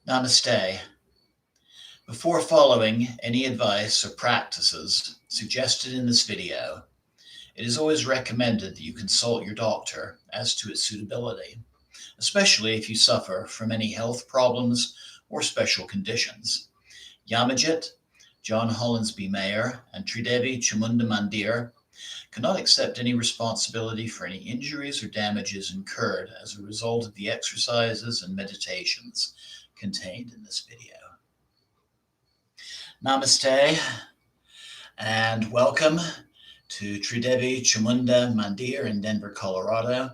Namaste. Before following any advice or practices suggested in this video, it is always recommended that you consult your doctor as to its suitability, especially if you suffer from any health problems or special conditions. Yamajit, John Hollinsby Mayer, and Tridevi Chamunda Mandir cannot accept any responsibility for any injuries or damages incurred as a result of the exercises and meditations contained in this video. Namaste and welcome to Tridevi Chamunda Mandir in Denver, Colorado.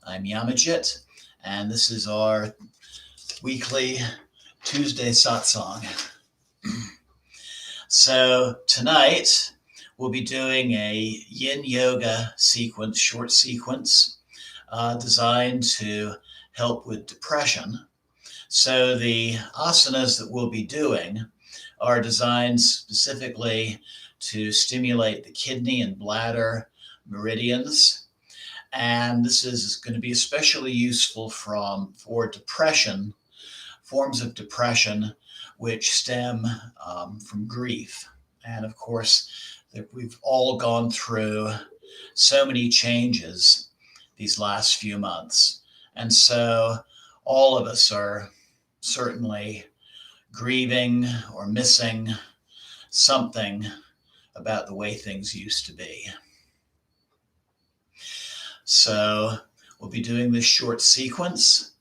I'm Yamajit, and this is our weekly Tuesday Satsang. So tonight we'll be doing a yin yoga sequence, short sequence, designed to help with depression. So the asanas that we'll be doing are designed specifically to stimulate the kidney and bladder meridians. And this is going to be especially useful for depression, forms of depression which stem from grief. And of course, we've all gone through so many changes these last few months. And so all of us are certainly grieving or missing something about the way things used to be. So we'll be doing this short sequence,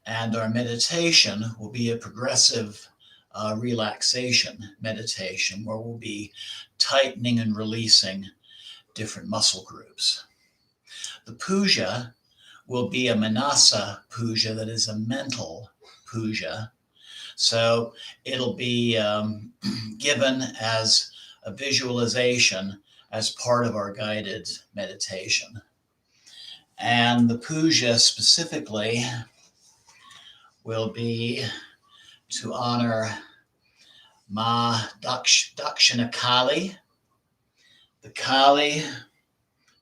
and our meditation will be a progressive relaxation meditation where we'll be tightening and releasing different muscle groups. The puja will be a manasa puja, that is a mental puja. So it'll be given as a visualization as part of our guided meditation. And the puja specifically will be to honor Ma Dakshina Kali, the Kali,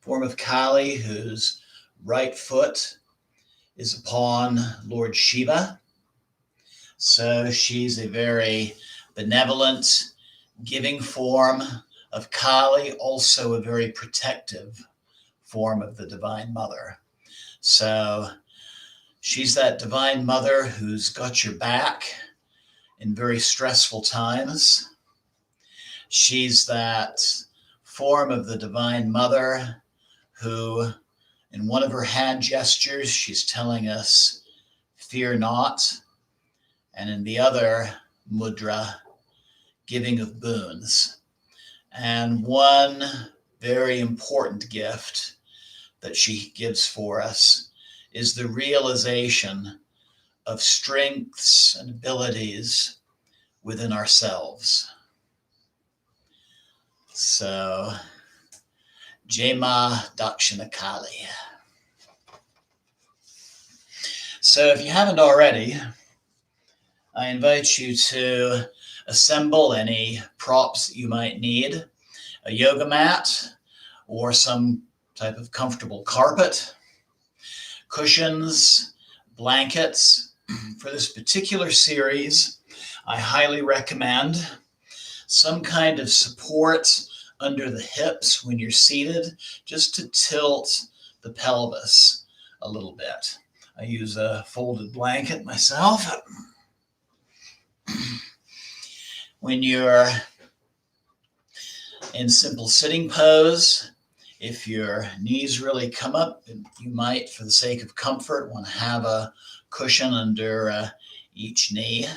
form of Kali, whose right foot is upon Lord Shiva. So she's a very benevolent, giving form of Kali, also a very protective form of the Divine Mother. So she's that Divine Mother who's got your back in very stressful times. She's that form of the Divine Mother who, in one of her hand gestures, she's telling us, fear not. And in the other mudra, giving of boons. And one very important gift that she gives for us is the realization of strengths and abilities within ourselves. So, Jema Dakshina Kali. So if you haven't already, I invite you to assemble any props that you might need, a yoga mat or some type of comfortable carpet, cushions, blankets. For this particular series, I highly recommend some kind of support under the hips when you're seated, just to tilt the pelvis a little bit. I use a folded blanket myself. When you're in simple sitting pose, if your knees really come up, you might, for the sake of comfort, want to have a cushion under each knee.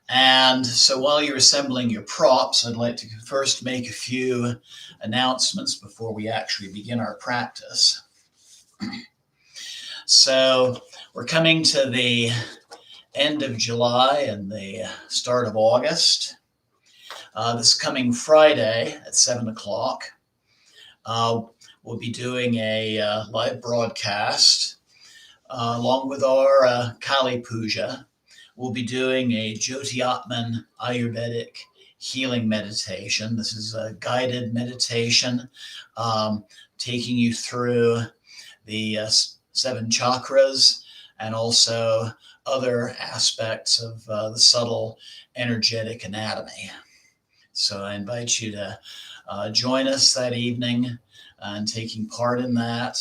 And so while you're assembling your props, I'd like to first make a few announcements before we actually begin our practice. So we're coming to the end of July and the start of August. This coming Friday at 7 o'clock, we'll be doing a live broadcast along with our Kali Puja. We'll be doing a Jyoti Atman Ayurvedic healing meditation. This is a guided meditation taking you through the 7 chakras and also other aspects of the subtle energetic anatomy. So I invite you to join us that evening and taking part in that.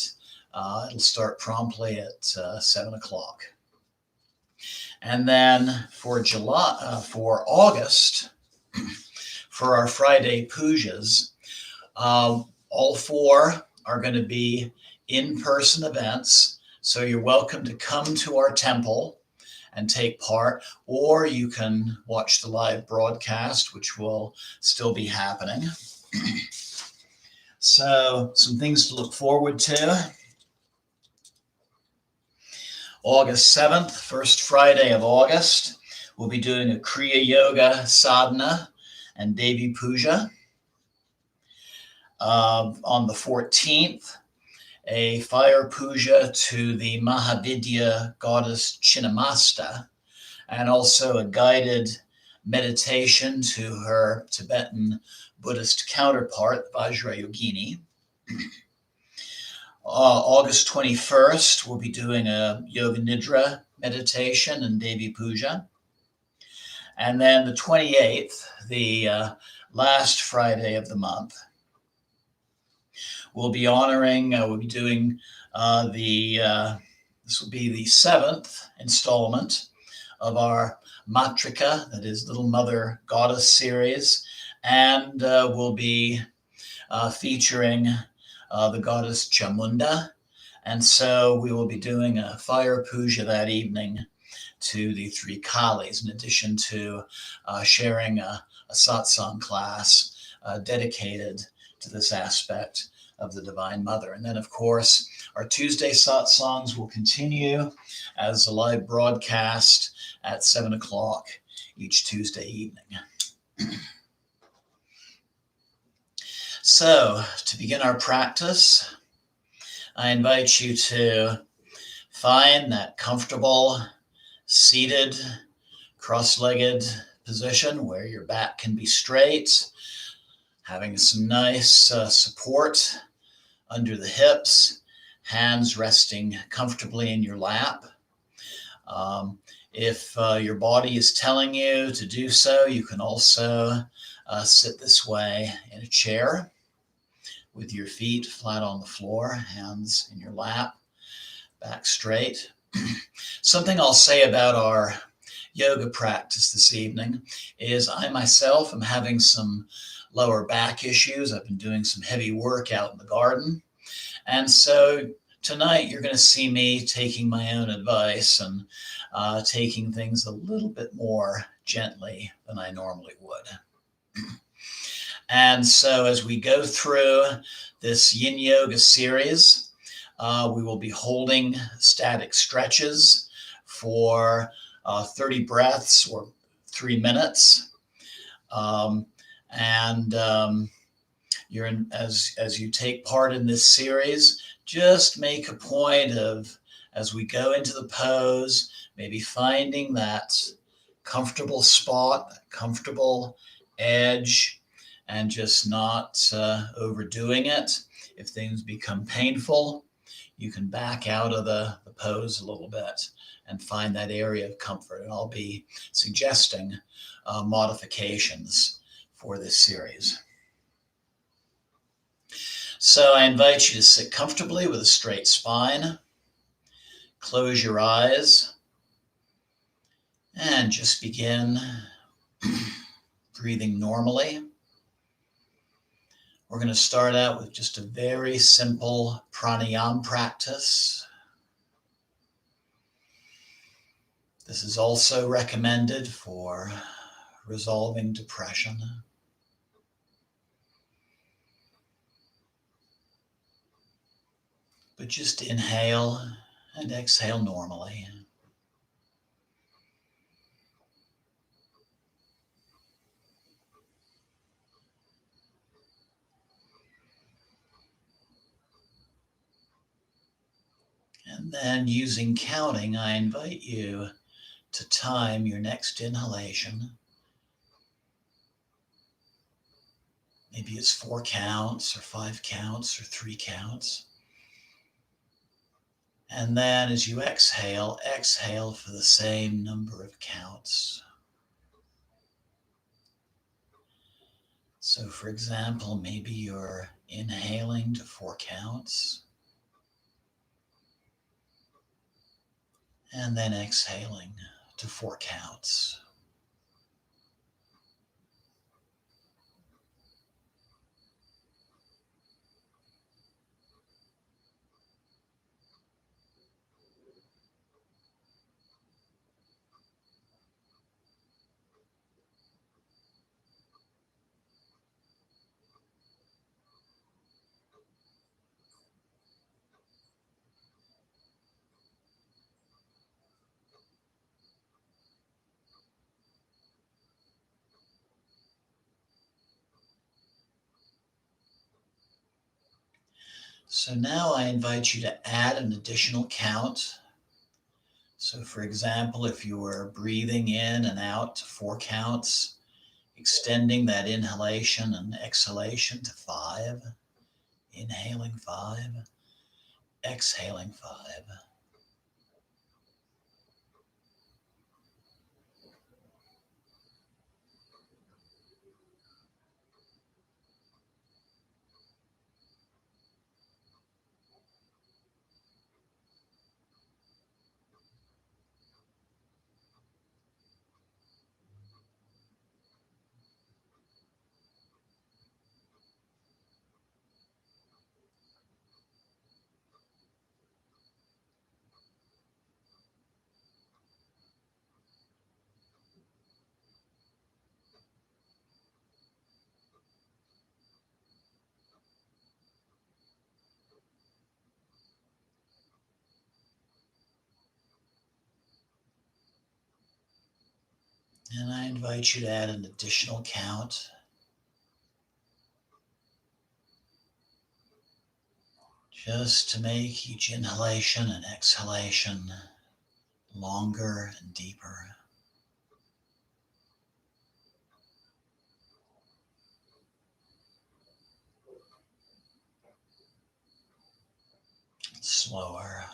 It'll start promptly at 7 o'clock. And then for August, for our Friday pujas, all four are going to be in-person events. So you're welcome to come to our temple and take part, or you can watch the live broadcast, which will still be happening. So some things to look forward to. August 7th, first Friday of August, we'll be doing a Kriya Yoga sadhana and Devi Puja. On the 14th, a fire puja to the Mahavidya goddess Chinnamasta, and also a guided meditation to her Tibetan Buddhist counterpart, Vajrayogini. August 21st, we'll be doing a Yoga Nidra meditation and Devi Puja. And then the 28th, the last Friday of the month, we'll be honoring, we'll be doing this will be the 7th installment of our Matrika, that is Little Mother Goddess series, and we'll be featuring the goddess Chamunda. And so we will be doing a fire puja that evening to the three Kalis, in addition to sharing a satsang class dedicated to this aspect of the Divine Mother. And then, of course, our Tuesday satsangs will continue as a live broadcast at 7 o'clock each Tuesday evening. So, to begin our practice, I invite you to find that comfortable, seated, cross-legged position where your back can be straight, having some nice support under the hips, hands resting comfortably in your lap. If your body is telling you to do so, you can also sit this way in a chair with your feet flat on the floor, hands in your lap, back straight. Something I'll say about our yoga practice this evening is I myself am having some lower back issues. I've been doing some heavy work out in the garden. And so tonight you're going to see me taking my own advice and taking things a little bit more gently than I normally would. And so as we go through this Yin Yoga series, we will be holding static stretches for 30 breaths or 3 minutes. You're as you take part in this series, just make a point of, as we go into the pose, maybe finding that comfortable spot, comfortable edge, and just not overdoing it. If things become painful, you can back out of the pose a little bit and find that area of comfort. And I'll be suggesting modifications for this series. So I invite you to sit comfortably with a straight spine. Close your eyes and just begin breathing normally. We're going to start out with just a very simple pranayama practice. This is also recommended for resolving depression. But just inhale and exhale normally. And then using counting, I invite you to time your next inhalation. Maybe it's 4 counts or 5 counts or 3 counts. And then as you exhale, exhale for the same number of counts. So for example, maybe you're inhaling to 4 counts and then exhaling to 4 counts. So now I invite you to add an additional count. So for example, if you were breathing in and out to 4 counts, extending that inhalation and exhalation to 5, inhaling 5, exhaling 5. And I invite you to add an additional count, just to make each inhalation and exhalation longer and deeper. Slower.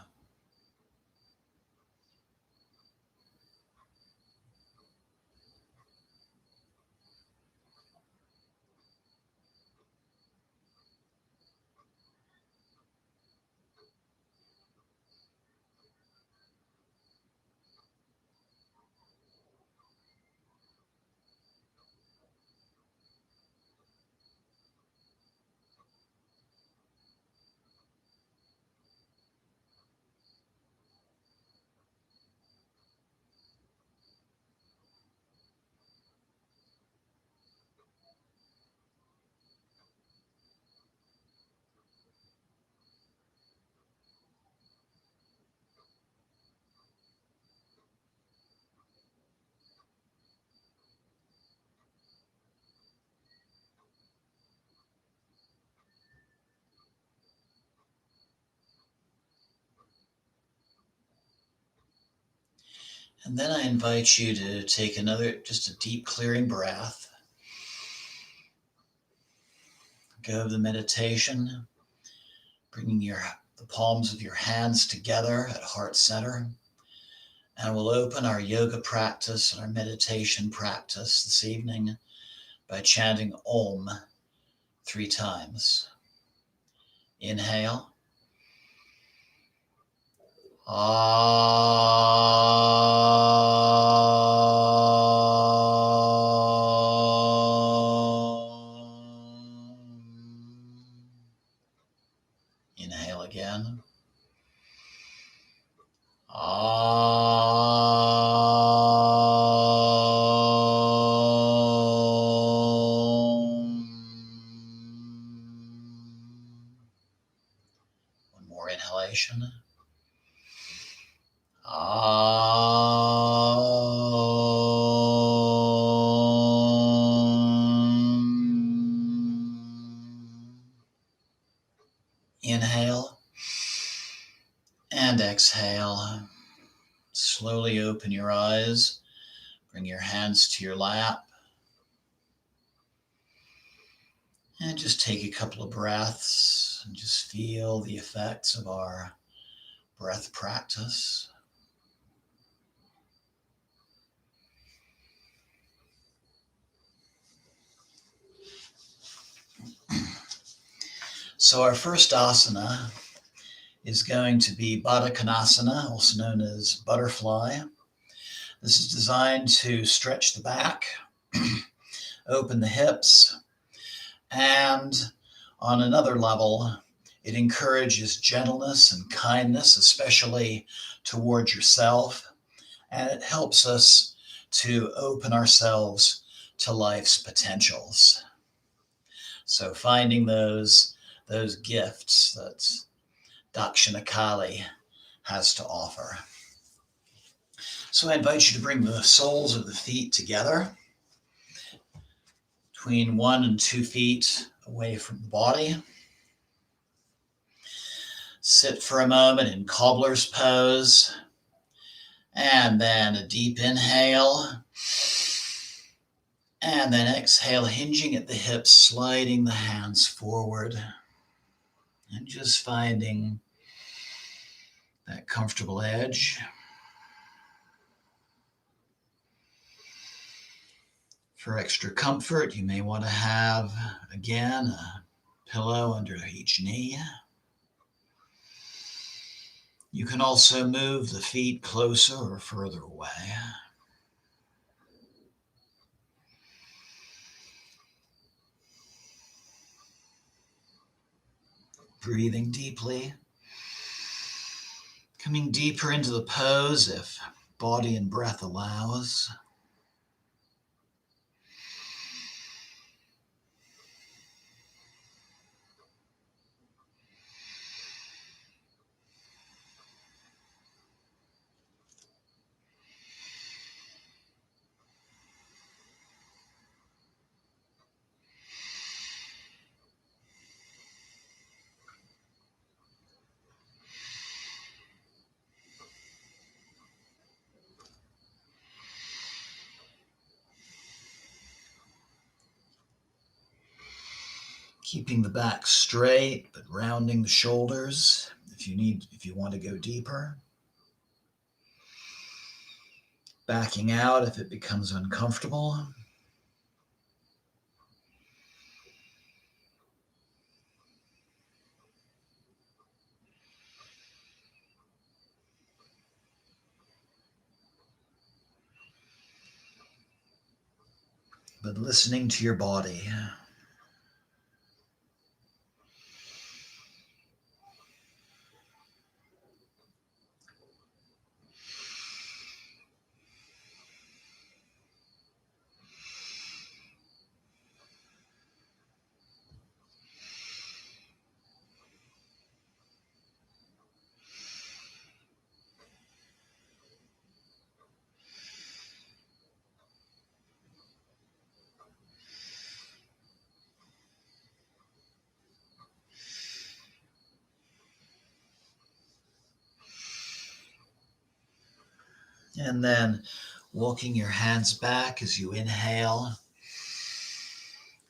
And then I invite you to take another, just a deep clearing breath. Go of the meditation, bringing the palms of your hands together at heart center. And we'll open our yoga practice and our meditation practice this evening by chanting Om 3 times. Inhale. Inhale again. One more inhalation. Inhale and exhale. Slowly open your eyes. Bring your hands to your lap. And just take a couple of breaths and just feel the effects of our breath practice. So our first asana is going to be Baddha Konasana, also known as butterfly. This is designed to stretch the back, open the hips, and on another level, it encourages gentleness and kindness, especially towards yourself, and it helps us to open ourselves to life's potentials. So finding those gifts that Dakshinakali has to offer. So I invite you to bring the soles of the feet together, between 1 and 2 feet away from the body. Sit for a moment in cobbler's pose, and then a deep inhale, and then exhale, hinging at the hips, sliding the hands forward, and just finding that comfortable edge. For extra comfort, you may want to have, again, a pillow under each knee. You can also move the feet closer or further away. Breathing deeply. Coming deeper into the pose if body and breath allows. Keeping the back straight, but rounding the shoulders if you want to go deeper. Backing out if it becomes uncomfortable. But listening to your body. And then walking your hands back as you inhale,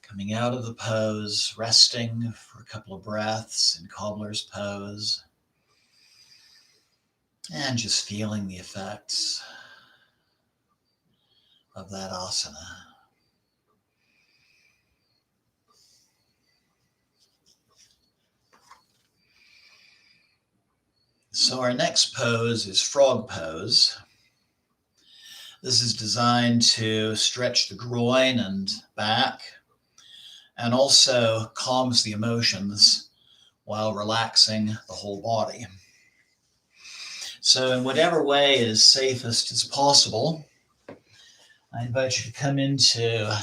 coming out of the pose, resting for a couple of breaths in cobbler's pose, and just feeling the effects of that asana. So our next pose is frog pose. This is designed to stretch the groin and back, and also calms the emotions while relaxing the whole body. So in whatever way is safest as possible, I invite you to come into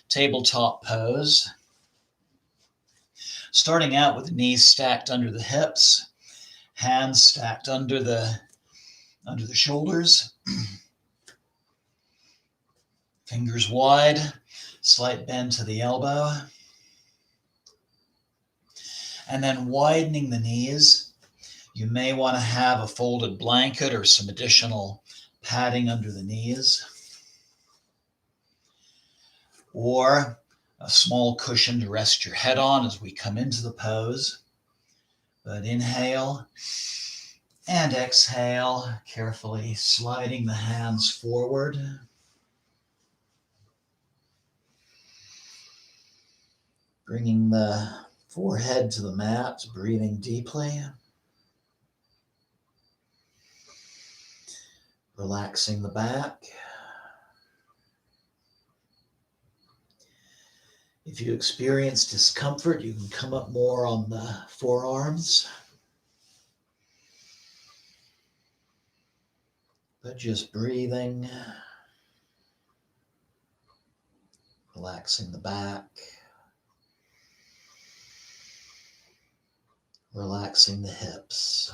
tabletop pose, starting out with the knees stacked under the hips, hands stacked under the shoulders, fingers wide, slight bend to the elbow, and then widening the knees. You may want to have a folded blanket or some additional padding under the knees, or a small cushion to rest your head on as we come into the pose. But inhale, And exhale, carefully sliding the hands forward. Bringing the forehead to the mat, breathing deeply. Relaxing the back. If you experience discomfort, you can come up more on the forearms. But just breathing, relaxing the back, relaxing the hips.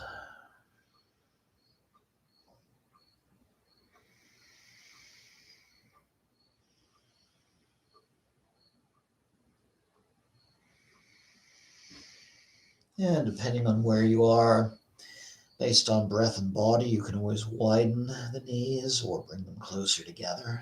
And depending on where you are, based on breath and body, you can always widen the knees or bring them closer together.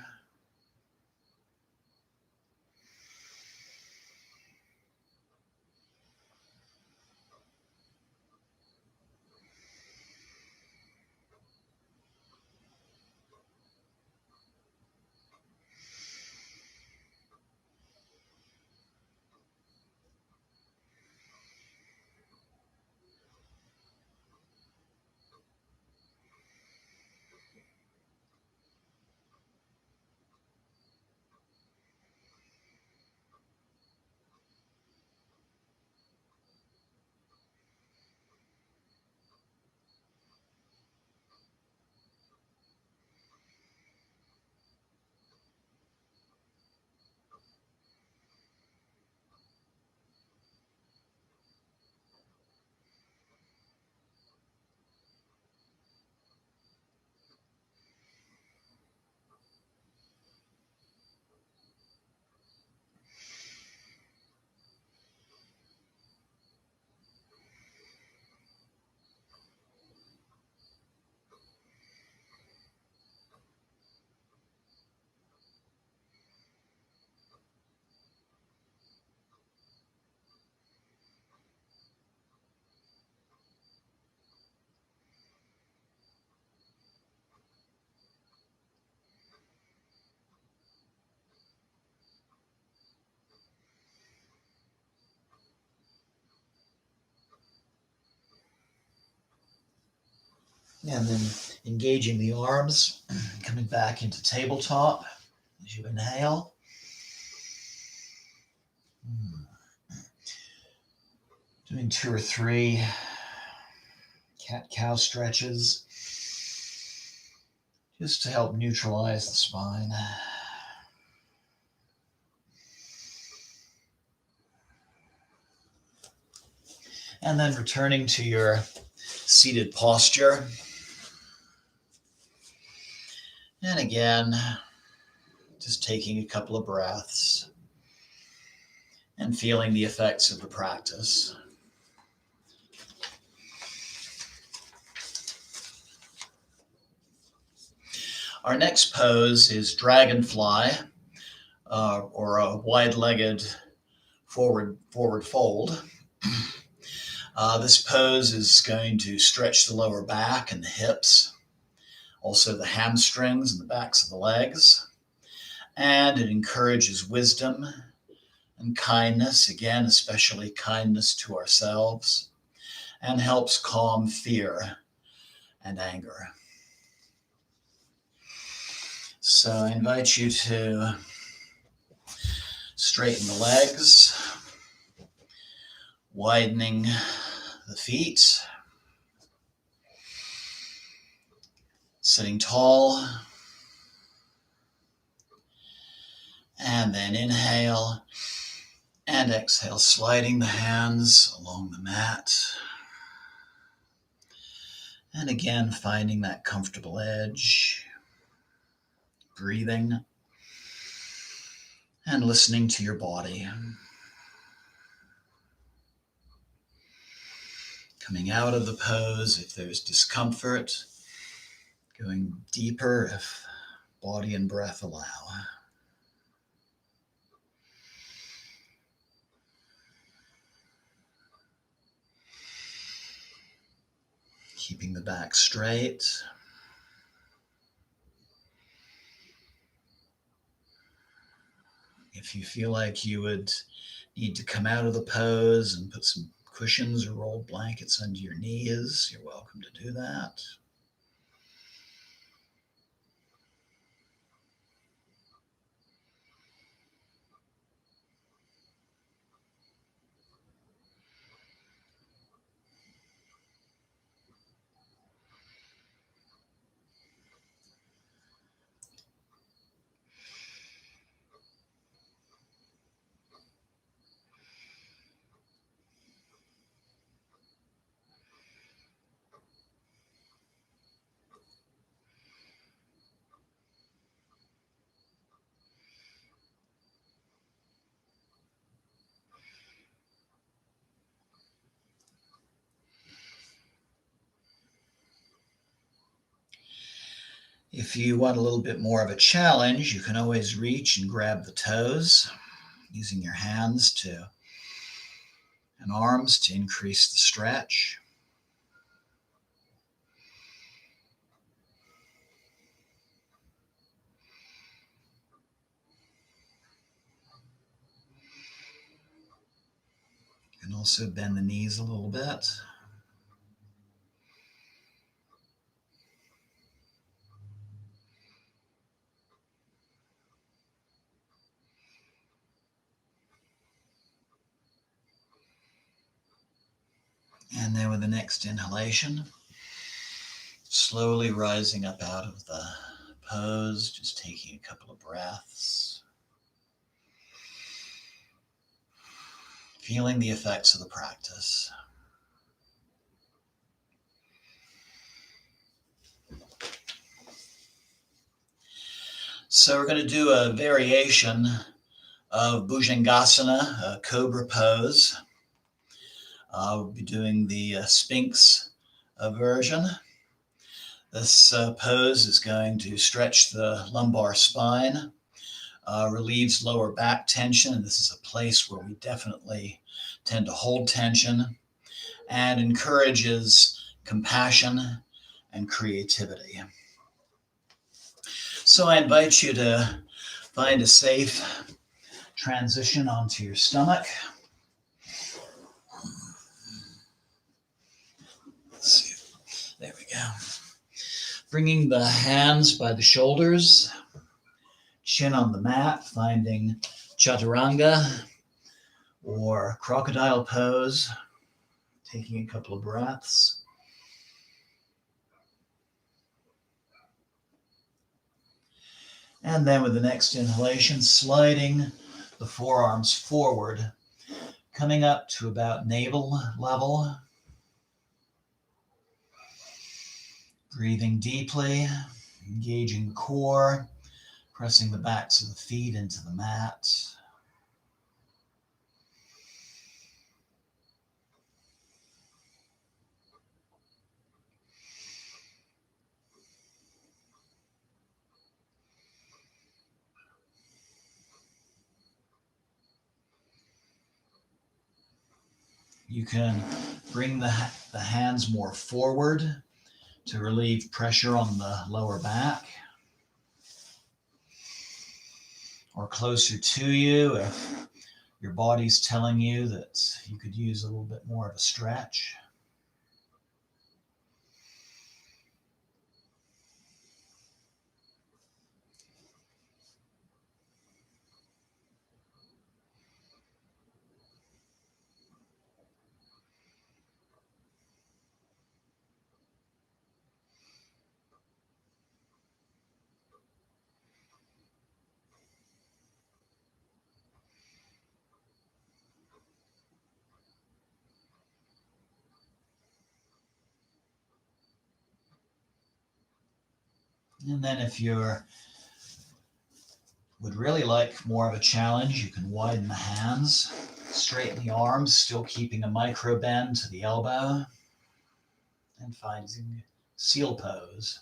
And then engaging the arms, coming back into tabletop as you inhale. Doing 2 or 3 cat-cow stretches just to help neutralize the spine. And then returning to your seated posture. And again, just taking a couple of breaths and feeling the effects of the practice. Our next pose is dragonfly, or a wide-legged forward fold. This pose is going to stretch the lower back and the hips, also the hamstrings and the backs of the legs. And it encourages wisdom and kindness, again, especially kindness to ourselves, and helps calm fear and anger. So I invite you to straighten the legs, widening the feet, sitting tall, and then inhale and exhale, sliding the hands along the mat. And again, finding that comfortable edge, breathing, and listening to your body. Coming out of the pose if there's discomfort, going deeper if body and breath allow. Keeping the back straight. If you feel like you would need to come out of the pose and put some cushions or rolled blankets under your knees, you're welcome to do that. If you want a little bit more of a challenge, you can always reach and grab the toes using your hands and arms to increase the stretch. You can also bend the knees a little bit. And then with the next inhalation, slowly rising up out of the pose, just taking a couple of breaths, feeling the effects of the practice. So we're going to do a variation of Bhujangasana, a cobra pose. We'll be doing the Sphinx version. This pose is going to stretch the lumbar spine, relieves lower back tension, and this is a place where we definitely tend to hold tension, and encourages compassion and creativity. So I invite you to find a safe transition onto your stomach. Let's see. There we go. Bringing the hands by the shoulders, chin on the mat, finding chaturanga or crocodile pose, taking a couple of breaths. And then with the next inhalation, sliding the forearms forward, coming up to about navel level. Breathing deeply, engaging the core, pressing the backs of the feet into the mat. You can bring the hands more forward to relieve pressure on the lower back, or closer to you if your body's telling you that you could use a little bit more of a stretch. And then if you would really like more of a challenge, you can widen the hands, straighten the arms, still keeping a micro bend to the elbow, and finding seal pose.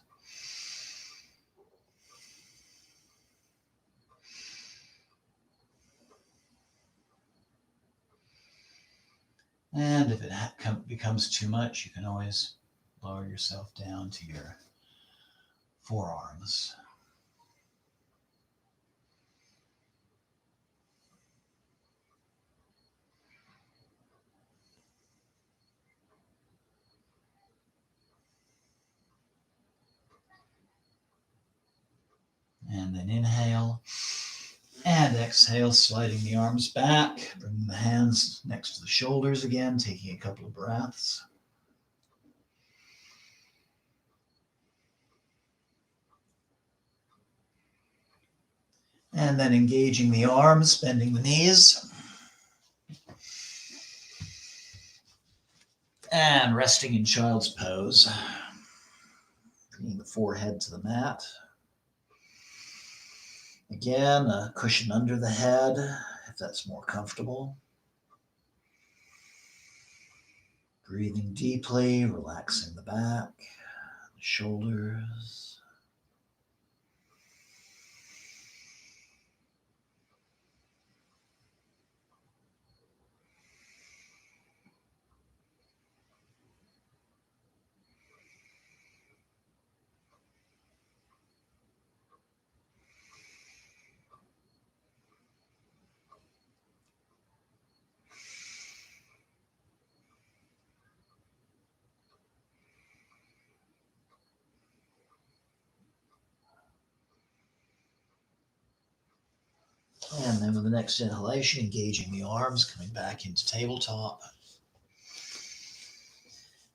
And if it becomes too much, you can always Lower yourself down to your forearms. And then inhale and exhale, sliding the arms back, bringing the hands next to the shoulders again, taking a couple of breaths. And then engaging the arms, bending the knees. And resting in child's pose. Bringing the forehead to the mat. Again, a cushion under the head, if that's more comfortable. Breathing deeply, relaxing the back, the shoulders. And then with the next inhalation, engaging the arms, coming back into tabletop.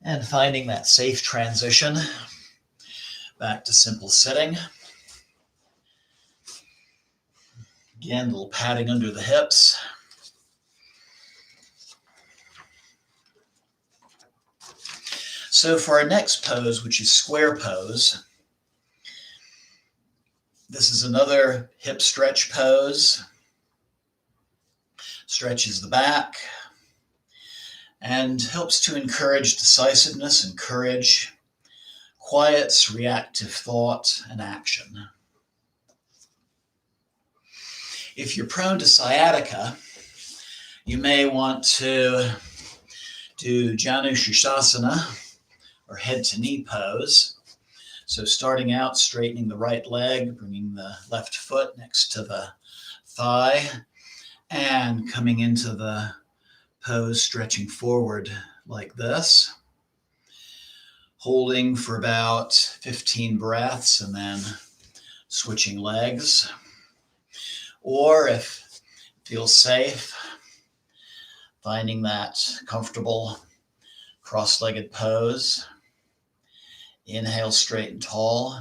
And finding that safe transition back to simple sitting. Again, a little padding under the hips. So for our next pose, which is square pose, this is another hip stretch pose. Stretches the back and helps to encourage decisiveness and courage, quiets reactive thought and action. If you're prone to sciatica, you may want to do Janu Shirshasana, or head to knee pose. So starting out, straightening the right leg, bringing the left foot next to the thigh, and coming into the pose, stretching forward like this. Holding for about 15 breaths and then switching legs. Or if it feels safe, finding that comfortable cross-legged pose. Inhale straight and tall.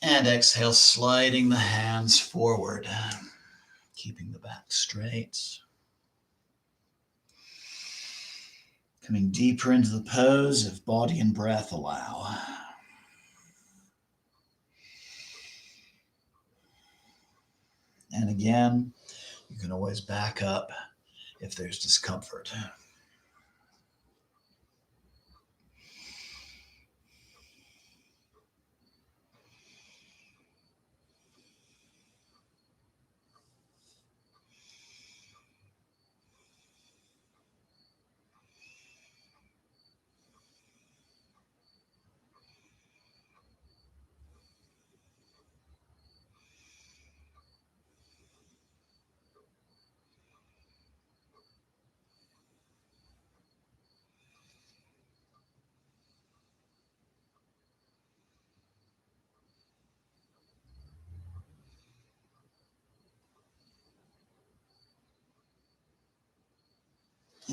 And exhale, sliding the hands forward, keeping the back straight. Coming deeper into the pose if body and breath allow. And again, you can always back up if there's discomfort.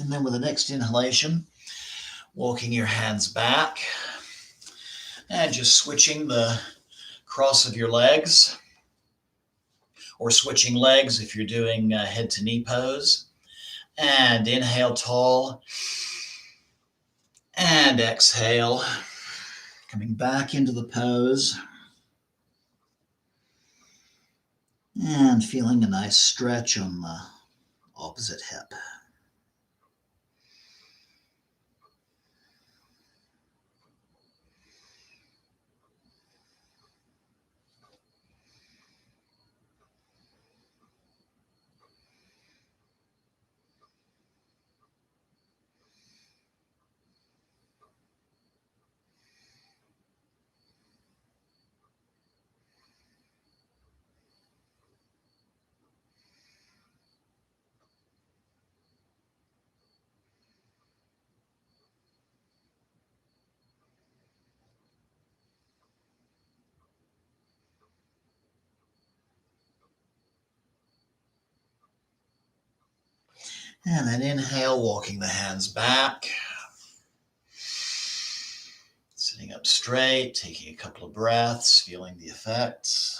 And then with the next inhalation, walking your hands back and just switching the cross of your legs, or switching legs if you're doing head to knee pose. And inhale tall and exhale, coming back into the pose and feeling a nice stretch on the opposite hip. And then inhale, walking the hands back. Sitting up straight, taking a couple of breaths, feeling the effects.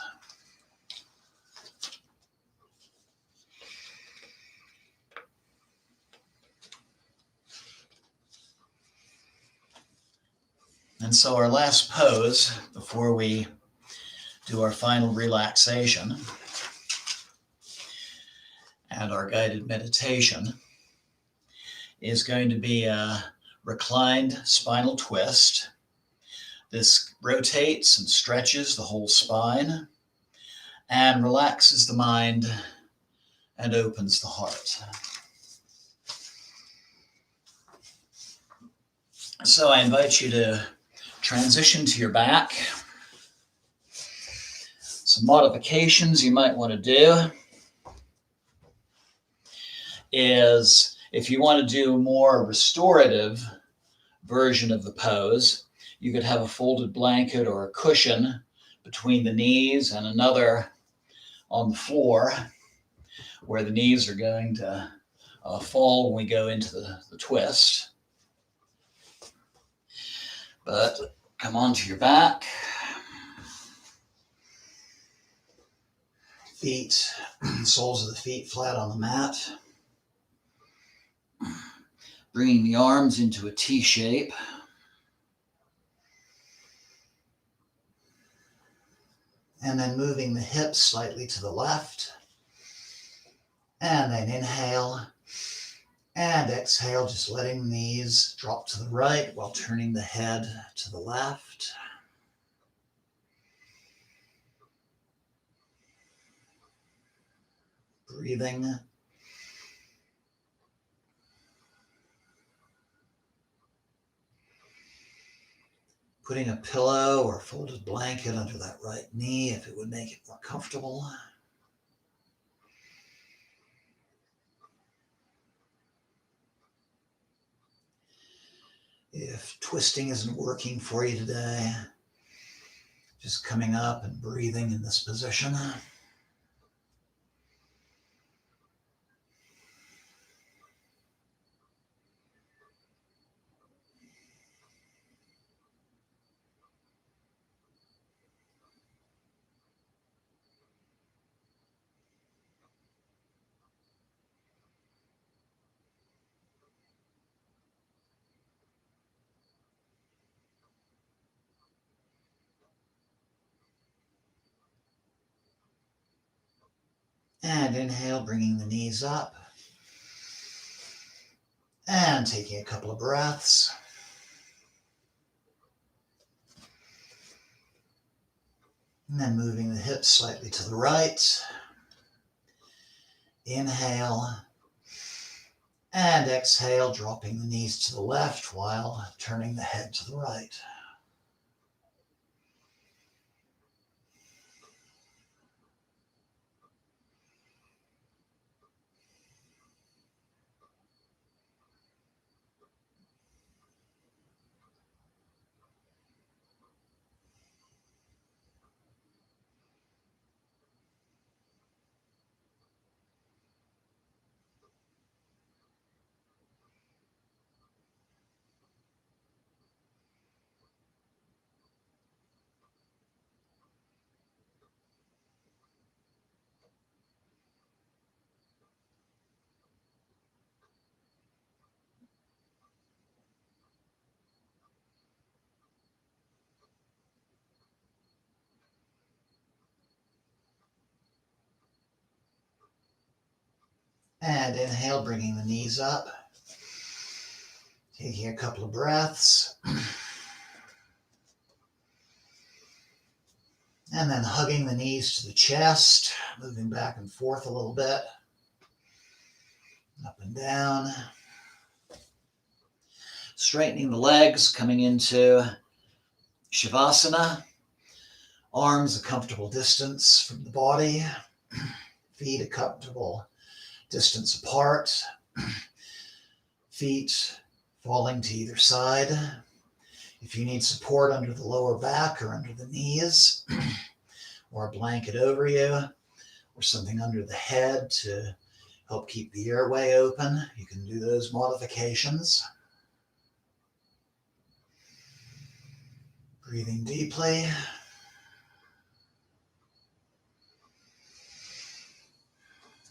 And so our last pose before we do our final relaxation and our guided meditation is going to be a reclined spinal twist. This rotates and stretches the whole spine and relaxes the mind and opens the heart. So I invite you to transition to your back. Some modifications you might want to do is if you want to do a more restorative version of the pose, you could have a folded blanket or a cushion between the knees and another on the floor where the knees are going to fall when we go into the twist. But come onto your back. Feet, soles of the feet flat on the mat. Bringing the arms into a T shape. And then moving the hips slightly to the left. And then inhale. And exhale, just letting the knees drop to the right while turning the head to the left. Breathing. Putting a pillow or folded blanket under that right knee if it would make it more comfortable. If twisting isn't working for you today, just coming up and breathing in this position. And inhale, bringing the knees up. And taking a couple of breaths. And then moving the hips slightly to the right. Inhale. And exhale, dropping the knees to the left while turning the head to the right. And inhale, bringing the knees up. Taking a couple of breaths. And then hugging the knees to the chest, moving back and forth a little bit. Up and down. Straightening the legs, coming into Shavasana. Arms a comfortable distance from the body. Feet a comfortable distance apart. Feet falling to either side. If you need support under the lower back or under the knees, or a blanket over you, or something under the head to help keep the airway open. You can do those modifications. Breathing deeply.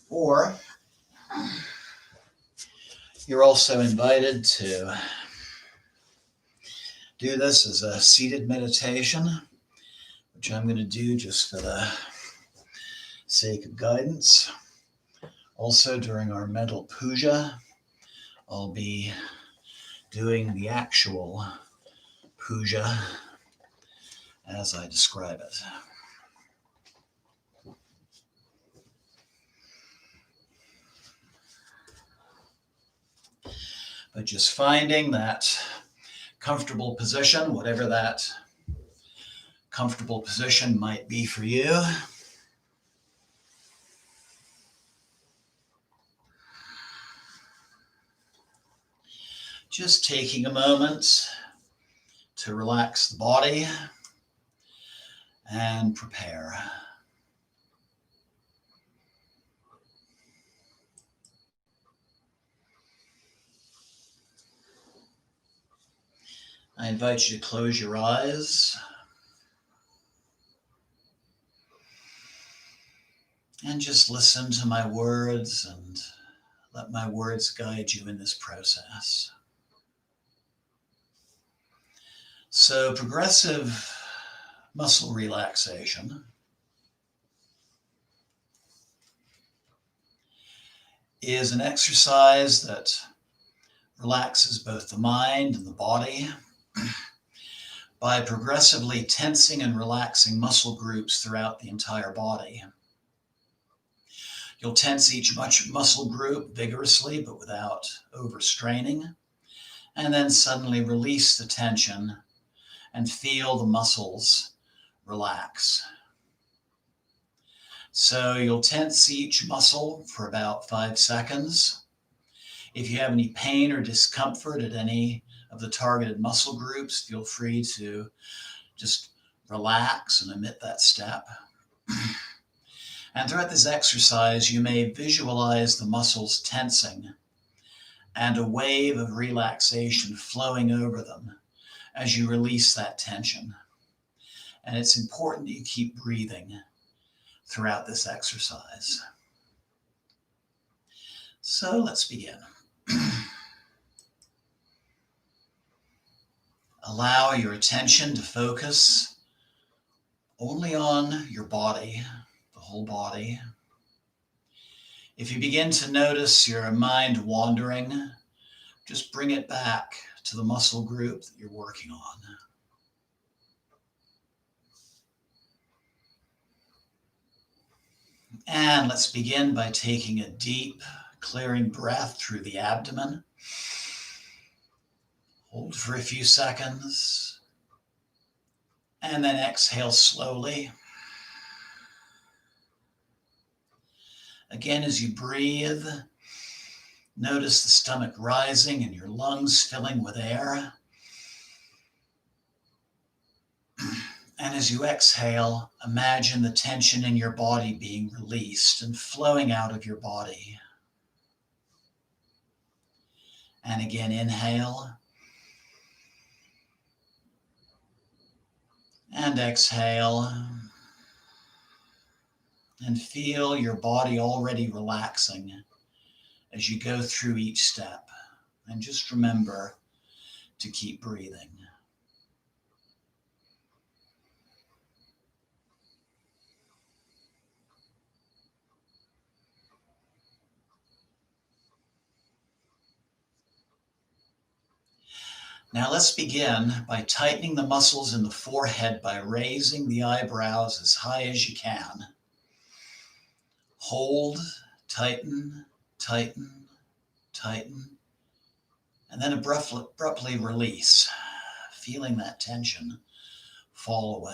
Or you're also invited to do this as a seated meditation, which I'm going to do just for the sake of guidance. Also, during our mental puja, I'll be doing the actual puja as I describe it. But just finding that comfortable position, whatever that comfortable position might be for you. Just taking a moment to relax the body and prepare. I invite you to close your eyes and just listen to my words and let my words guide you in this process. So, progressive muscle relaxation is an exercise that relaxes both the mind and the body by progressively tensing and relaxing muscle groups throughout the entire body. You'll tense each muscle group vigorously but without overstraining, and then suddenly release the tension and feel the muscles relax. So you'll tense each muscle for about 5 seconds. If you have any pain or discomfort at any of the targeted muscle groups, feel free to just relax and omit that step. And throughout this exercise, you may visualize the muscles tensing and a wave of relaxation flowing over them as you release that tension. And it's important that you keep breathing throughout this exercise. So let's begin. Allow your attention to focus only on your body, the whole body. If you begin to notice your mind wandering, just bring it back to the muscle group that you're working on. And let's begin by taking a deep, clearing breath through the abdomen. Hold for a few seconds, and then exhale slowly. Again, as you breathe, notice the stomach rising and your lungs filling with air. And as you exhale, imagine the tension in your body being released and flowing out of your body. And again, inhale. And exhale. And feel your body already relaxing as you go through each step. And just remember to keep breathing. Now let's begin by tightening the muscles in the forehead by raising the eyebrows as high as you can. Hold, tighten, tighten, tighten, and then abruptly release, feeling that tension fall away.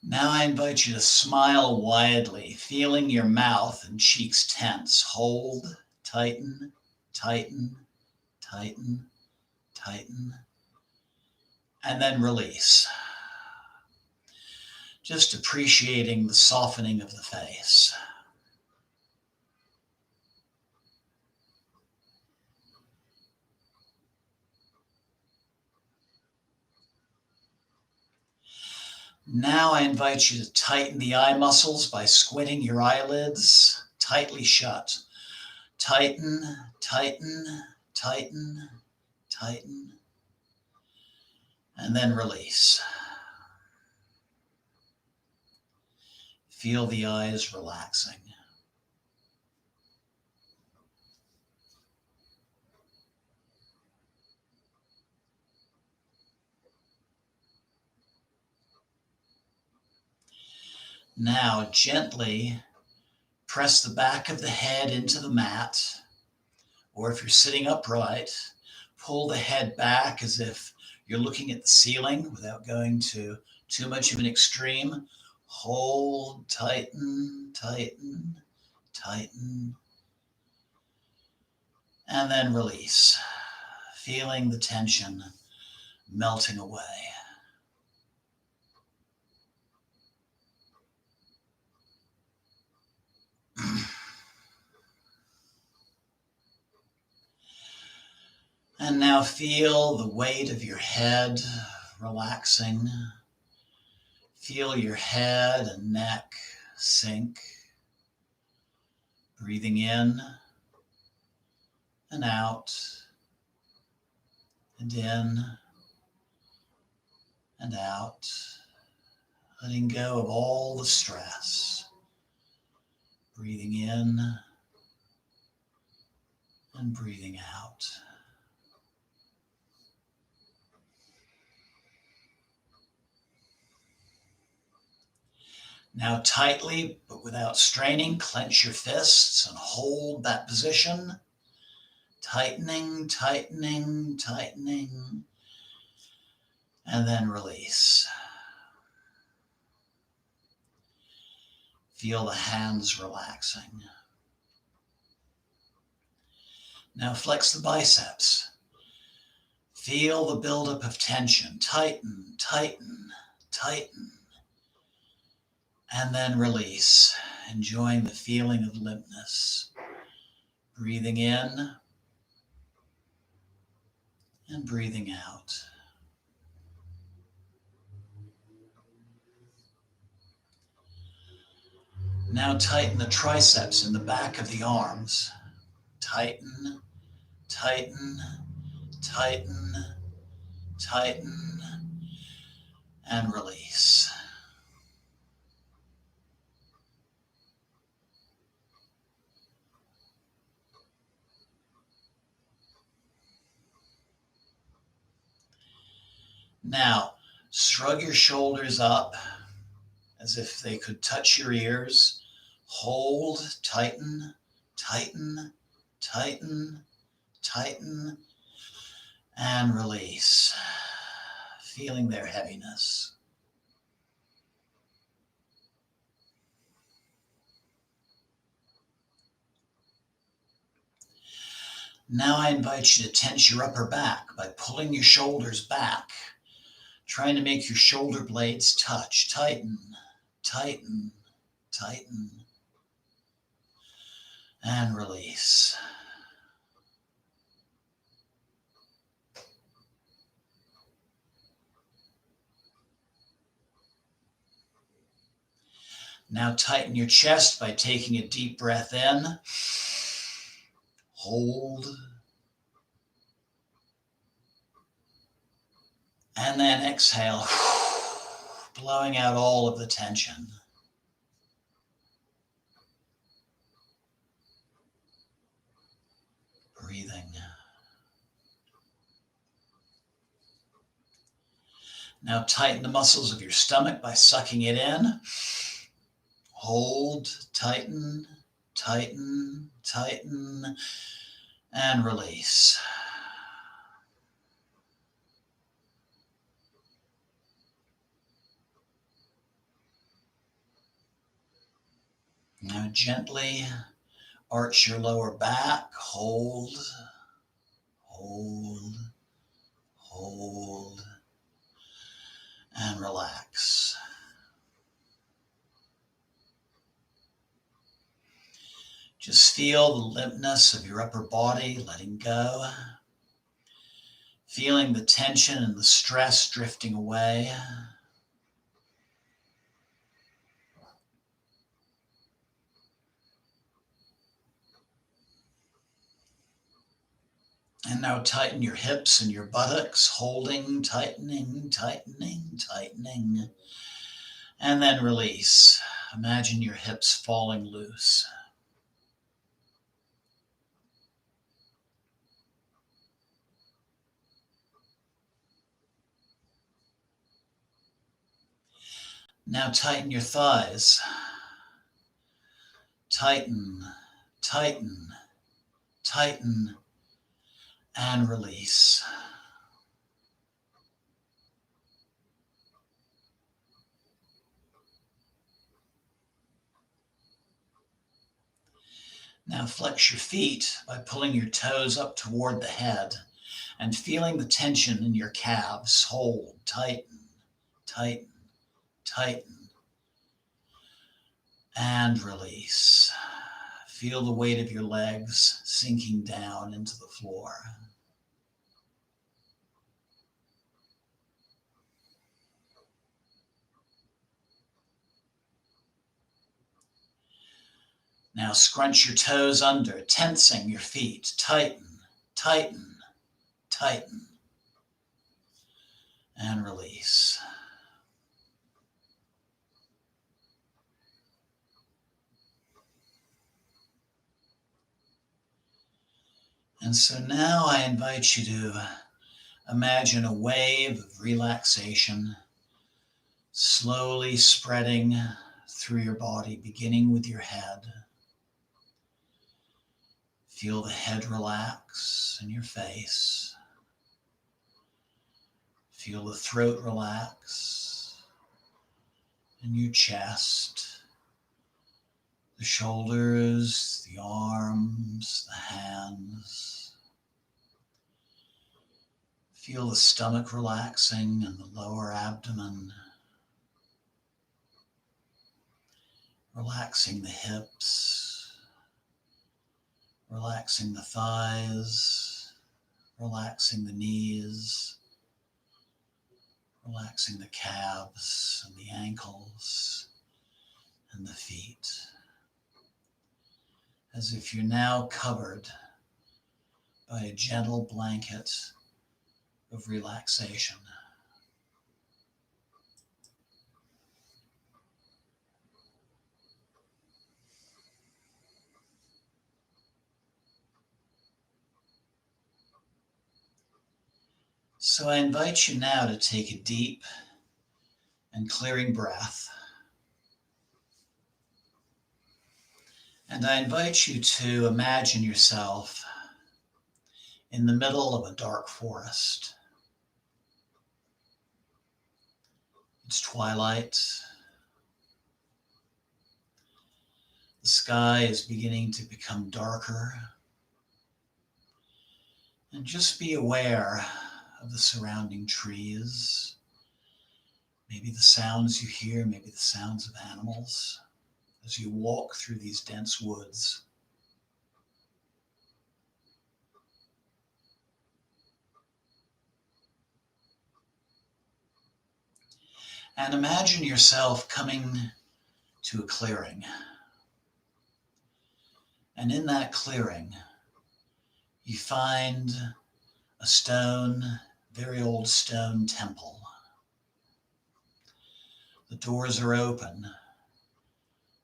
Now I invite you to smile widely, feeling your mouth and cheeks tense. Hold, tighten, tighten, tighten, tighten, and then release. Just appreciating the softening of the face. Now I invite you to tighten the eye muscles by squinting your eyelids tightly shut. Tighten, tighten, tighten, tighten, and then release. Feel the eyes relaxing. Now gently press the back of the head into the mat, or if you're sitting upright, pull the head back as if you're looking at the ceiling without going to too much of an extreme. Hold, tighten, tighten, tighten, and then release, feeling the tension melting away. And now feel the weight of your head relaxing. Feel your head and neck sink. Breathing in and out, and in and out. Letting go of all the stress. Breathing in and breathing out. Now tightly, but without straining, clench your fists and hold that position. Tightening, tightening, tightening, and then release. Feel the hands relaxing. Now flex the biceps. Feel the buildup of tension. Tighten, tighten, tighten, and then release. Enjoying the feeling of limpness. Breathing in and breathing out. Now tighten the triceps in the back of the arms. Tighten, tighten, tighten, tighten, and release. Now, shrug your shoulders up as if they could touch your ears. Hold, tighten, tighten, tighten, tighten, and release. Feeling their heaviness. Now I invite you to tense your upper back by pulling your shoulders back, trying to make your shoulder blades touch. Tighten, tighten, tighten, and release. Now tighten your chest by taking a deep breath in. Hold. And then exhale, blowing out all of the tension. Breathing. Now tighten the muscles of your stomach by sucking it in. Hold, tighten, tighten, tighten, and release. Now gently arch your lower back. Hold, hold, hold, and relax. Just feel the limpness of your upper body letting go, feeling the tension and the stress drifting away. And now tighten your hips and your buttocks, holding, tightening, tightening, tightening. And then release. Imagine your hips falling loose. Now tighten your thighs. Tighten, tighten, tighten, and release. Now flex your feet by pulling your toes up toward the head and feeling the tension in your calves. Hold, tighten, tighten, tighten, and release. Feel the weight of your legs sinking down into the floor. Now scrunch your toes under, tensing your feet. Tighten, tighten, tighten, and release. And so now I invite you to imagine a wave of relaxation slowly spreading through your body, beginning with your head. Feel the head relax in your face. Feel the throat relax in your chest, the shoulders, the arms, the hands. Feel the stomach relaxing and the lower abdomen. Relaxing the hips, relaxing the thighs, relaxing the knees, relaxing the calves and the ankles and the feet. As if you're now covered by a gentle blanket of relaxation. So I invite you now to take a deep and clearing breath. And I invite you to imagine yourself in the middle of a dark forest. It's twilight. The sky is beginning to become darker. And just be aware of the surrounding trees. Maybe the sounds you hear, maybe the sounds of animals as you walk through these dense woods. And imagine yourself coming to a clearing. And in that clearing, you find a stone, very old stone temple. The doors are open,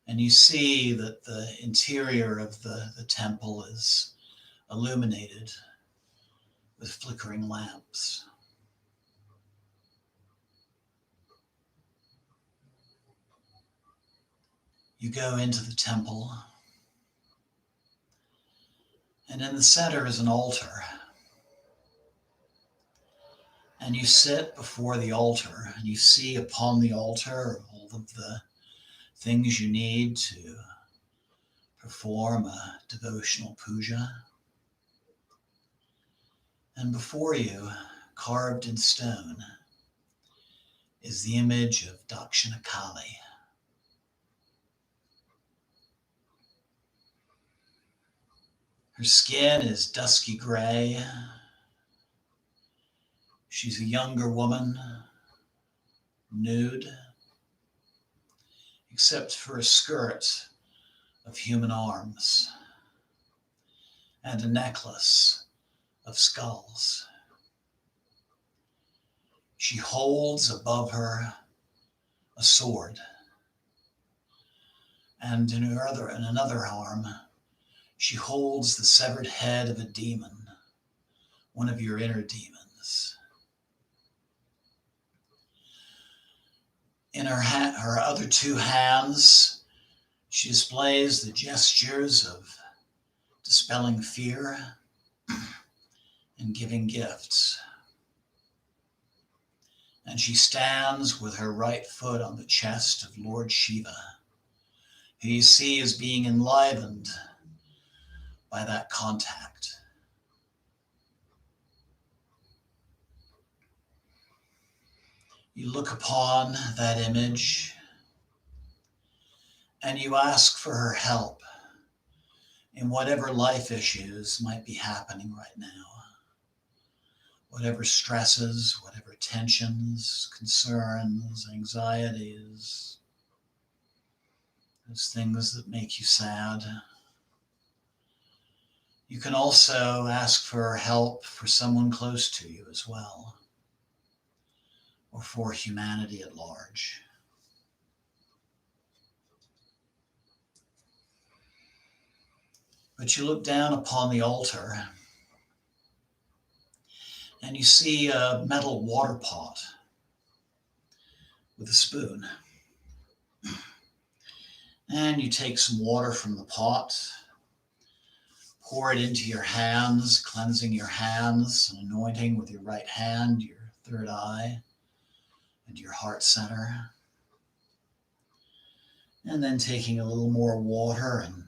and you see that the interior of the temple is illuminated with flickering lamps. You go into the temple, and in the center is an altar. And you sit before the altar, and you see upon the altar all of the things you need to perform a devotional puja. And before you, carved in stone, is the image of Dakshina Kali. Her skin is dusky gray. She's a younger woman, nude, except for a skirt of human arms and a necklace of skulls. She holds above her a sword, and in another arm, she holds the severed head of a demon, one of your inner demons. In her other two hands, she displays the gestures of dispelling fear and giving gifts. And she stands with her right foot on the chest of Lord Shiva, who you see is being enlivened by that contact. You look upon that image and you ask for her help in whatever life issues might be happening right now. Whatever stresses, whatever tensions, concerns, anxieties, those things that make you sad. You can also ask for help for someone close to you as well, or for humanity at large. But you look down upon the altar and you see a metal water pot with a spoon. And you take some water from the pot, pour it into your hands, cleansing your hands, and anointing with your right hand, your third eye, and your heart center. And then taking a little more water and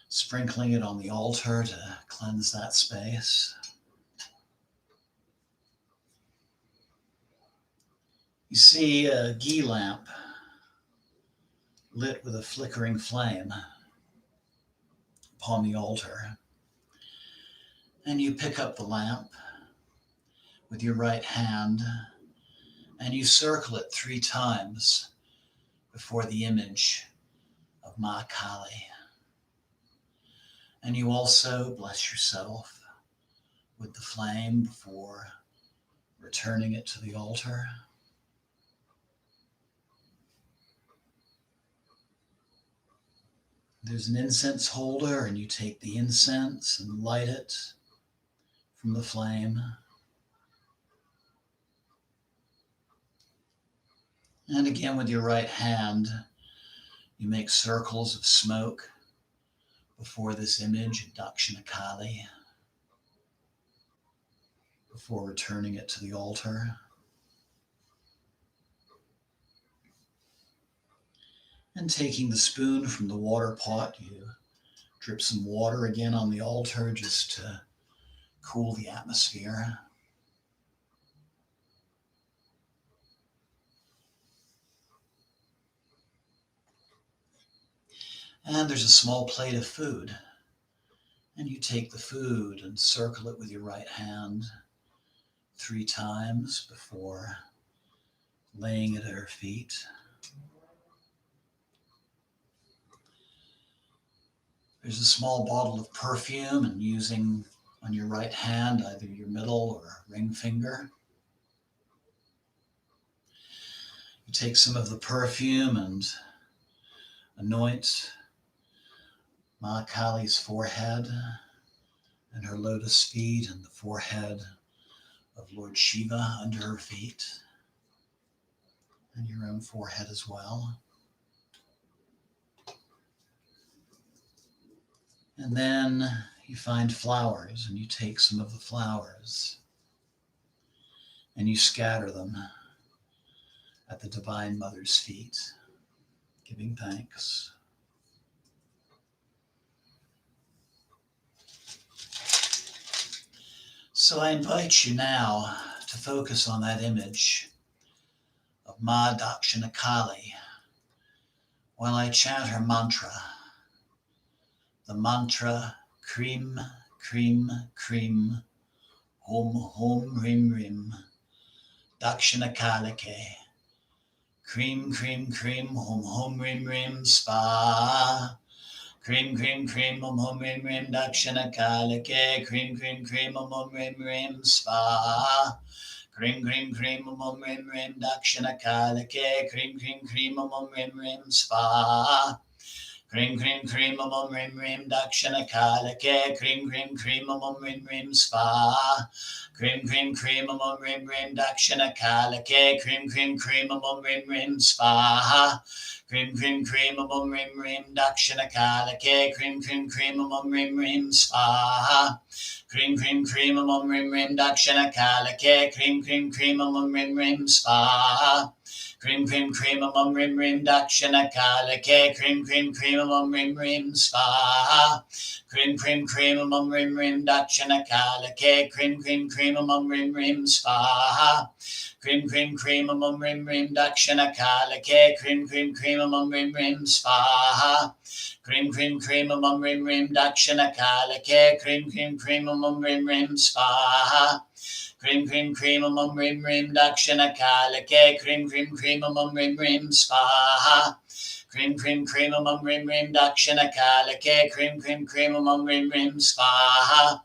sprinkling it on the altar to cleanse that space. You see a ghee lamp lit with a flickering flame upon the altar. And you pick up the lamp with your right hand and you circle it 3 times before the image of Ma Kali. And you also bless yourself with the flame before returning it to the altar. There's an incense holder, and you take the incense and light it from the flame. And again, with your right hand, you make circles of smoke before this image of Dakshina Kali, before returning it to the altar. And taking the spoon from the water pot, you drip some water again on the altar just to cool the atmosphere. And there's a small plate of food. And you take the food and circle it with your right hand 3 times before laying it at her feet. There's a small bottle of perfume, and using on your right hand either your middle or ring finger. You take some of the perfume and anoint Ma Kali's forehead and her lotus feet and the forehead of Lord Shiva under her feet and your own forehead as well. And then you find flowers and you take some of the flowers and you scatter them at the Divine Mother's feet, giving thanks. So I invite you now to focus on that image of Ma Dakshinakali while I chant her mantra. The mantra, Krim, Krim, Krim, Hom, Hom, Rim, Rim, Dakshinakalike. Krim, Krim, Krim, Hom, Hom, Rim, Rim, Spa. Krim, Krim, Krim, Hom, Hom, Rim, Rim, Dakshinakalike. Krim, Krim, Krim, Hom, Hom, Rim, Rim, Spa. Krim, Krim, Krim, Hom, Hom, Rim, Rim, Dakshinakalike. Krim, Krim, Krim, Hom, Hom, Rim, Rim, Spa. Krim, krim, krim, om, rim, rim, dakshinakaalake. Krim, krim, krim, om, rim, rim, spa. Krim, krim, krim, om, rim, rim, dakshinakaalake. Krim, krim, krim, om, rim, rim, spa. Krim, krim, krim, om, rim, rim, dakshinakaalake. Krim, krim, krim, om, rim, rim, spa. Krim, krim, krim, om, rim, rim, dakshinakaalake. Krim, krim, krim, om, rim, rim, spa. Krim, krim, krim, rim, rim, dakshinakaalake. Krim, krim, krim, rim, rim, spa. Krim, krim, krim, rim, rim, dakshinakaalake. Krim, krim, krim, rim, rim, spa. Krim, krim, krim, rim, rim, dakshinakaalake. Krim, krim, krim, rim, rim, spa. Krim, krim, krim, rim, rim, dakshinakaalake. Krim, krim, krim, rim, rim, spa. Krim, krim, krim, rim, rim, dakshinakaalake. Krim, krim, krim, rim, rim, spa. Krim, krim, krim, rim, rim, dakshinakaalake. Krim, krim, krim, rim, rim, spa.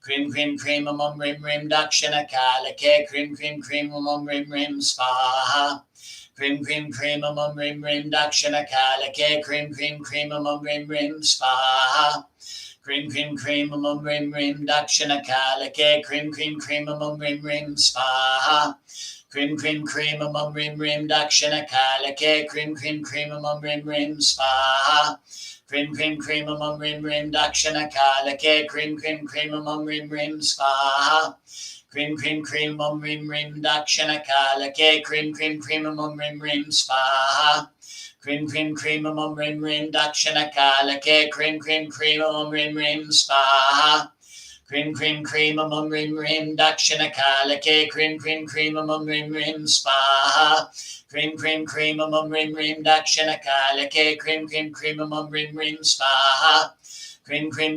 Krim, krim, krim, rim, rim, dakshinakaalake. Krim, krim, krim, rim, rim, spa. Krim, krim, krim, rim, rim, dakshinakaalake. Krim, krim, krim, rim, rim, spa. Krim, krim, krim, rim, rim, dakshinakaalake. Krim, krim, krim, rim, rim, spa. Krim, krim, krim, rim, rim, dakshinakaalake. Krim, krim, krim, rim, rim, spa. Krim, krim, krim, rim, rim, dakshinakaalake. Krim, krim, krim, rim, rim, spa. Krim, krim, krim, rim, rim, dakshinakaalake. Krim, krim, krim, rim, rim, spa. Krim, krim, krim, rim, rim, dakshinakaalake. Krim, krim, krim, rim, rim, spa. Krim, krim, krim, rim, rim, dakshinakaalake. Krim, krim, krim, rim, rim, spa. Krim, krim, krim, rim, rim, dakshinakaalake. Krim, krim, krim, rim, rim, spa. Krim, krim,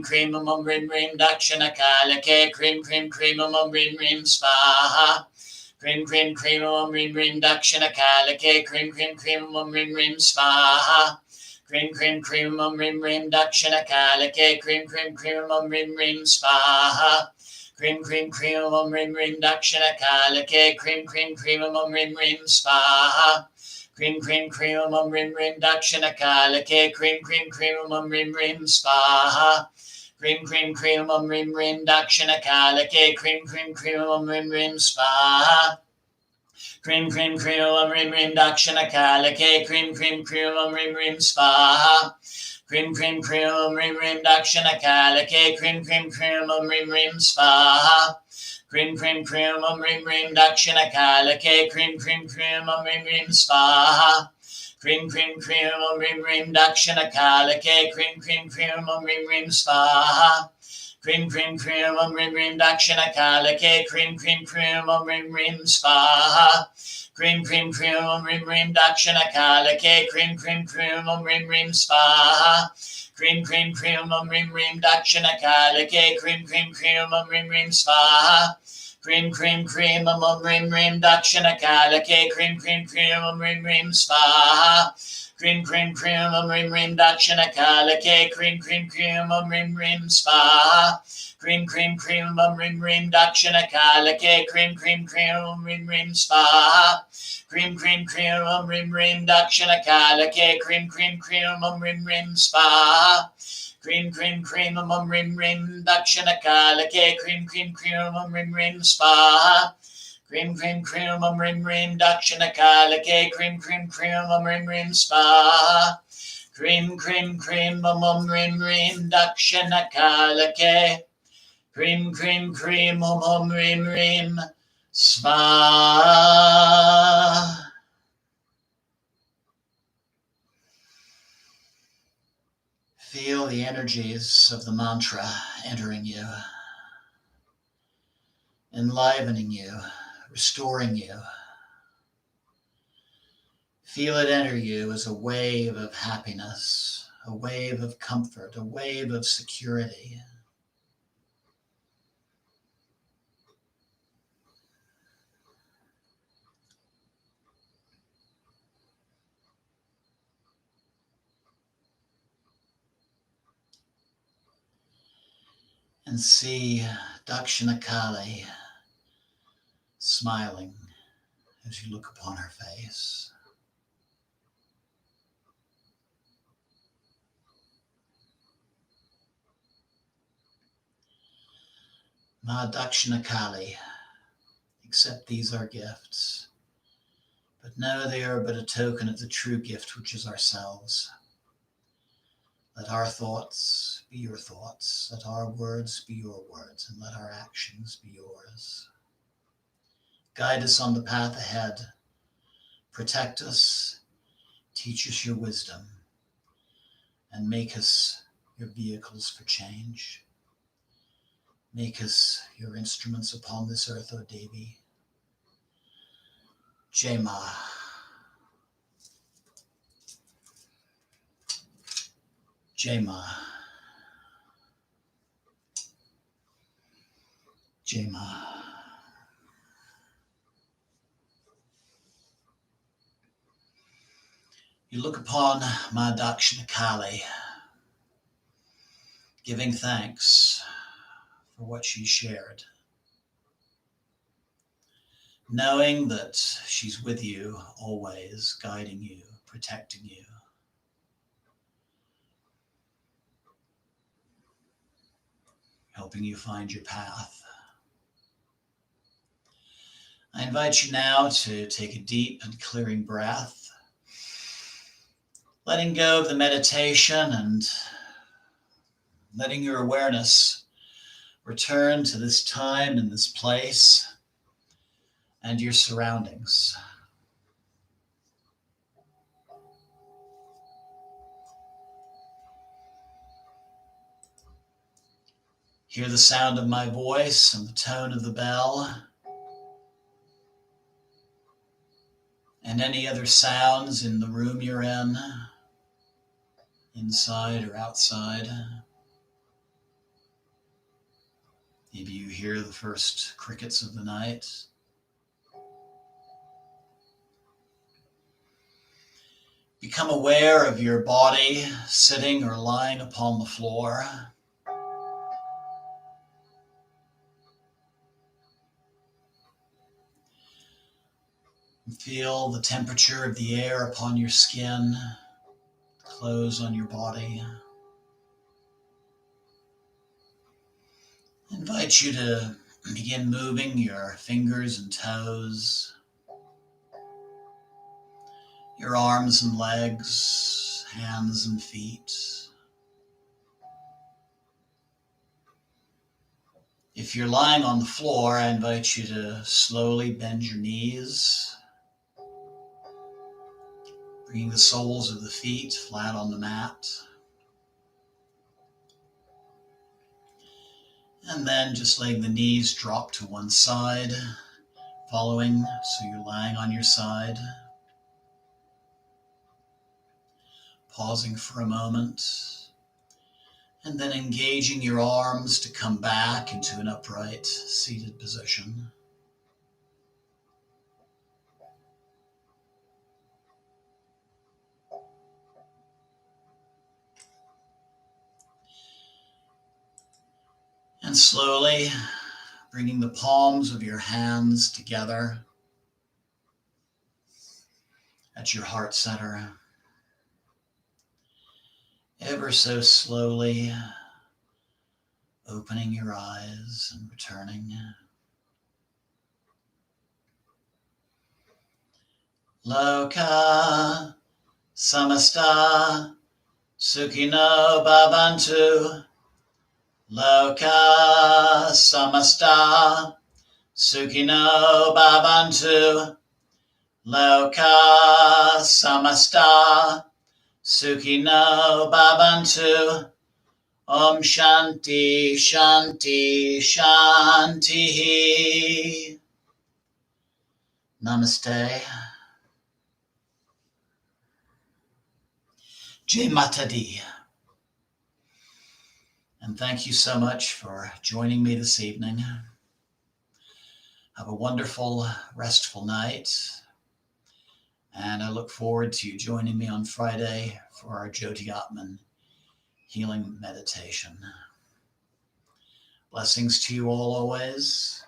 krim, rim, rim, dakshinakaalake. Krim, krim, krim, rim, rim, spa. Krim, krim, krim, rim, rim, dakshinakaalake. Krim, krim, krim, rim, rim, spa. Krim, krim, krim, rim, rim, dakshinakaalake. Krim, krim, krim, rim, rim, spa. Krim, krim, krim, rim, rim, dakshinakaalake. Krim, krim, krim, rim, rim, spa. Krim, krim, krim, rim, rim, dakshinakaalake. Krim, krim, krim, rim, rim, spa. Krim, krim, krim, rim, rim, dakshinakaalake. Krim, krim, krim, rim, rim, spa. Krim, krim, krim, rim, rim, dakshinakaalake. Krim, krim, krim, rim, rim, spa. Krim, krim, krim, rim, rim, dakshinakaalake. Krim, krim, krim, rim, rim, spa. Krim, krim, krim, rim, rim, dakshinakaalake. Krim, krim, krim, rim, rim, spa. Krim, krim, krim, rim, rim, dakshinakaalake. Krim, krim, krim, rim, rim, spa. Krim, krim, krim, rim, rim, dakshinakaalake. Krim, krim, krim, rim, rim, spa. Krim, krim, krim, rim, rim, dakshinakaalake. Krim, krim, krim, rim, rim, spa. Krim, krim, krim, rim, rim, dakshinakaalake. Krim, krim, krim, rim, rim, spa. Krim, krim, krim, rim, rim, dakshinakaalake. Krim, krim, krim, rim, rim, spa. Krim, krim, krim, rim, rim, dakshinakaalake. Krim, krim, krim, rim, rim, spa. Krim, krim, krim, rim, rim, dakshinakaalake. Krim, krim, krim, rim, rim, spa. Krim, krim, krim, rim, rim, dakshinakaalake. Krim, krim, krim, rim, rim, spa. Krim, krim, krim, rim, rim, dakshinakaalake. Krim, krim, krim, rim, rim, spa. Krim, krim, krim, rim, rim, dakshinakaalake. Krim, krim, krim, rim, rim, spa. Krim, krim, krim, rim, rim, dakshinakaalake. Krim, krim, krim, rim, rim, spa. Feel the energies of the mantra entering you. enlivening you, restoring you. Feel it enter you as a wave of happiness, a wave of comfort, a wave of security. And see Dakshina Kali smiling as you look upon her face. Ma Dakshina Kali, accept these are gifts, but know they are but a token of the true gift which is ourselves. Let our thoughts be your thoughts, let our words be your words, and let our actions be yours. Guide us on the path ahead, protect us, teach us your wisdom, and make us your vehicles for change. Make us your instruments upon this earth, O Devi. Jai Ma. Jai Ma. Jai Ma. You look upon Ma Dakshina Kali, giving thanks for what she shared, knowing that she's with you always, guiding you, protecting you. Helping you find your path. I invite you now to take a deep and clearing breath, letting go of the meditation and letting your awareness return to this time and this place and your surroundings. Hear the sound of my voice and the tone of the bell, and any other sounds in the room you're in, inside or outside. Maybe you hear the first crickets of the night. Become aware of your body sitting or lying upon the floor. Feel the temperature of the air upon your skin, clothes on your body. I invite you to begin moving your fingers and toes, your arms and legs, hands and feet. If you're lying on the floor, I invite you to slowly bend your knees, bringing the soles of the feet flat on the mat. And then just letting the knees drop to one side, following, so you're lying on your side. Pausing for a moment, and then engaging your arms to come back into an upright seated position. And slowly bringing the palms of your hands together at your heart center. Ever so slowly opening your eyes and returning. Loka samasta sukhino bhavantu. Loka samasta sukhino bhavantu. Loka samasta sukhino bhavantu. Om Shanti, Shanti, Shanti. Namaste. Jai Mata Di. And thank you so much for joining me this evening. Have a wonderful, restful night. And I look forward to you joining me on Friday for our Jyoti Atman healing meditation. Blessings to you all always.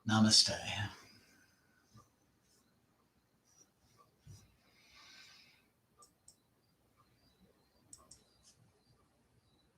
Namaste.